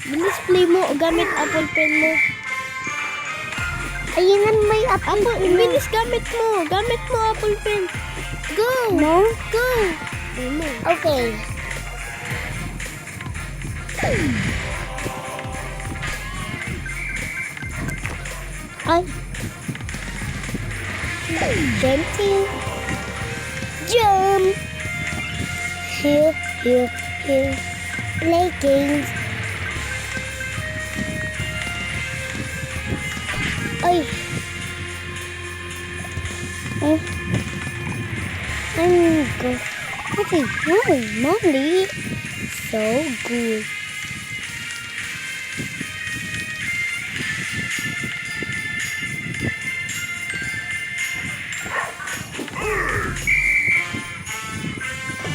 Bilis play mo gamit Apple Pen mo. Ayan may apple. Bilis gamit mo. Gamit mo Apple Pen. Go! No? Go! Okay. Ay. Jumping. Jump. Here. Play games. Ay. Oh. Go. What are you doing, Mommy? So good.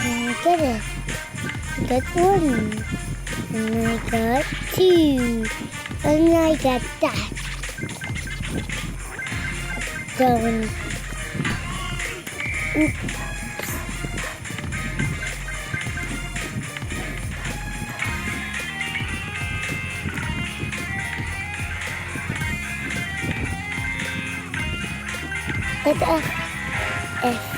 I got it. I got one. And I got two. And I got that. Going. Oops. It's F.